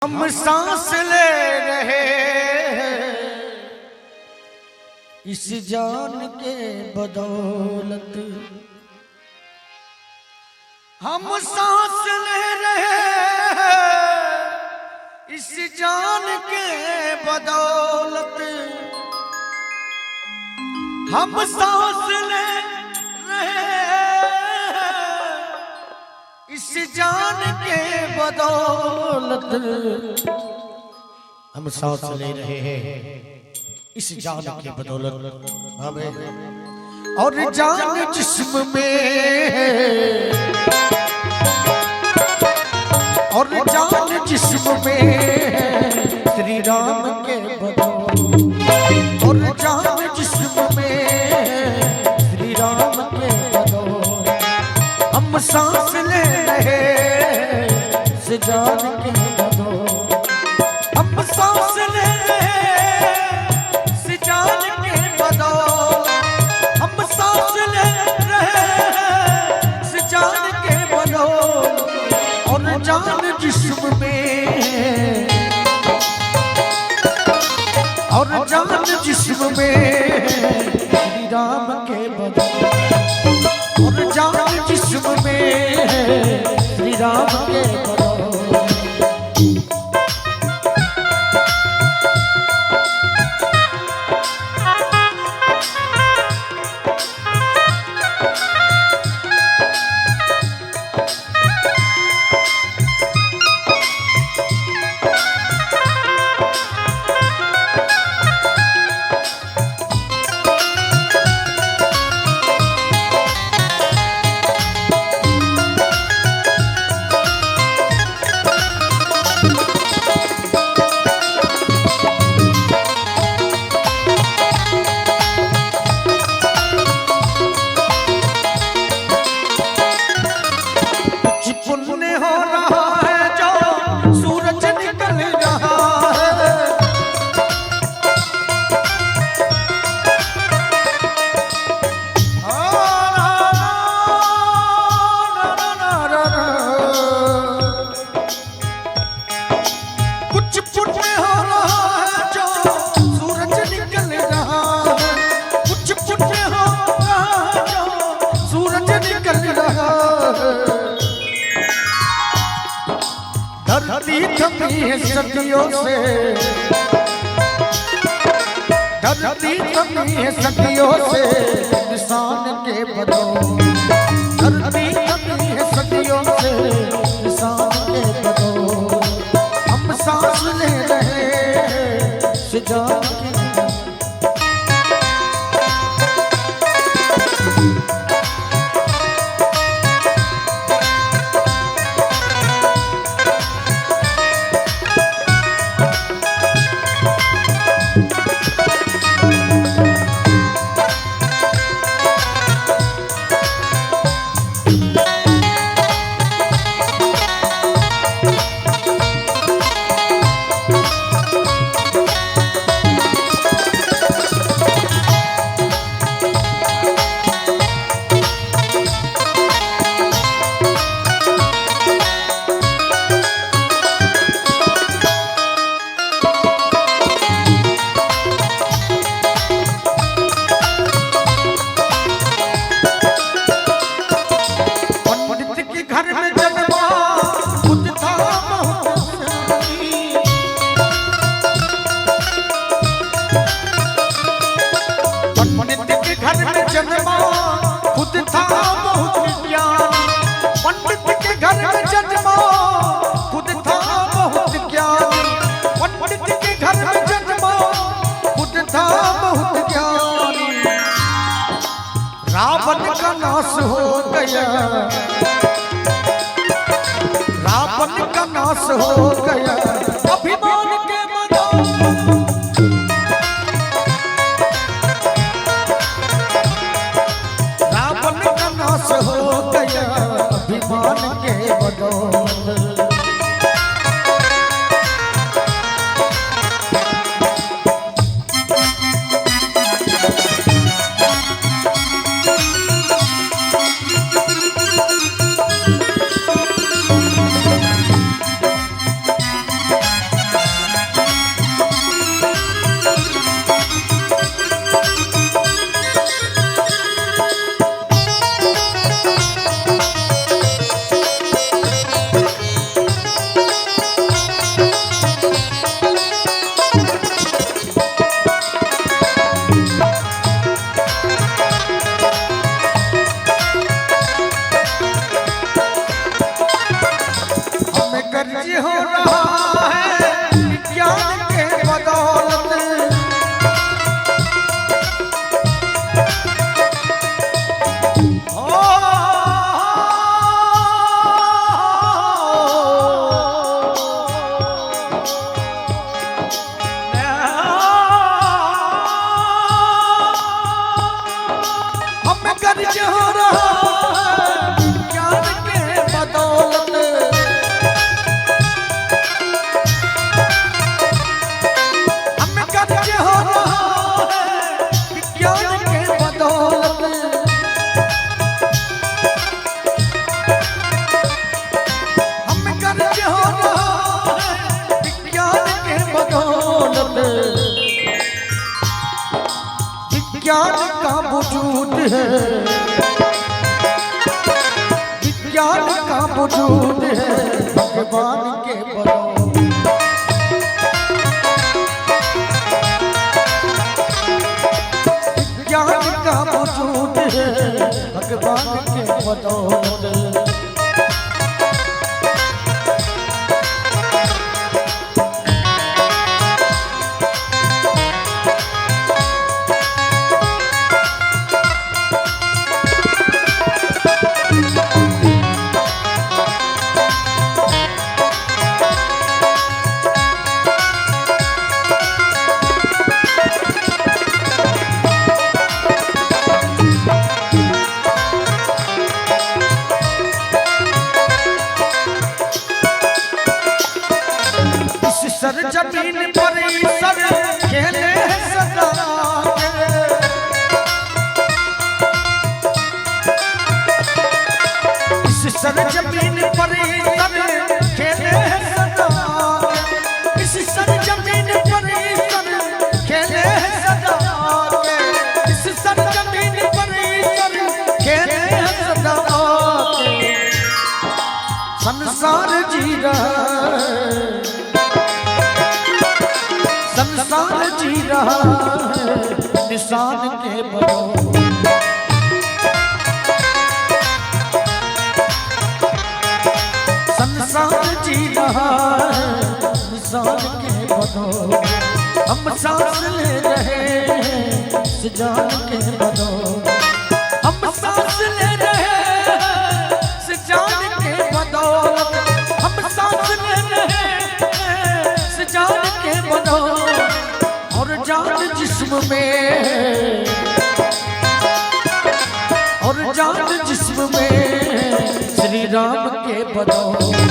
हम सांस ले रहे हैं इस जान के बदौलत। हम सांस ले रहे हैं इस जान के बदौलत। हम सांस ले रहे हैं इस जान के बदौलत। हम सांस ले रहे हैं इस जान के बदौलत। हमें और जान जिस्म में और जान जिस्म में श्री राम के बदौलत। और जान जिस्म में श्री राम के बदौलत। हम सांस ले रहे इस जान के बदौलत। हम सांस ले रहे इस जान के बदौलत। हम सांस ले रहे इस जान के बदौलत। और जान जिस्म में और जान जिस्म में श्री राम के बदौलत। और जान जिस्म में श्री राम के बदौलत। पुण्य हो रहा है जो सूरज निकल रहा है। कुछ पुण्य हो रहा है जो सूरज निकल रहा है। कुछ पुण्य हो रहा है जो सूरज निकल रहा है। धरती थमी है सदियों से। धरती थमी है सदियों से निशान के बदौलत। धरती थमी है सदियों से निशान के बदौलत। हम सांस ले रहे इस जान के रावण का नाश हो गया। रावण का नाश हो गया अभिमान के बदौलत। रावण का नाश हो गया अभिमान के बदौलत। है विज्ञान के बदौलत। हम गर्ज हो रहा है विज्ञान के बदौलत। हम गर्ज हो रहा है विज्ञान के बदौलत। हम गर्ज हो रहा है विज्ञान के बदौलत। विज्ञान का वजूद है, विज्ञान का वजूद है भगवान के बदौलत। विज्ञान का वजूद है भगवान के बदौलत। सर जमीन पर सर खेले सदा के। इस सर जमीन पर सर खेले सदा के। इस सर जमीन पर सर खेले सदा के। इस सर जमीन पर सर खेले सदा के। संसार जी रहा है, संसार जी रहा है निशान के बदौलत। संसार जी रहा है निशान के बदौलत। हम सांस ले रहे हैं इस जान के बदौलत। हम सांस ले रहे हैं इस जान के बदौलत। हम सांस ले रहे हैं इस जान के बदौलत। और जान जिस्म में, और जान जिस्म में श्री राम के बदौलत।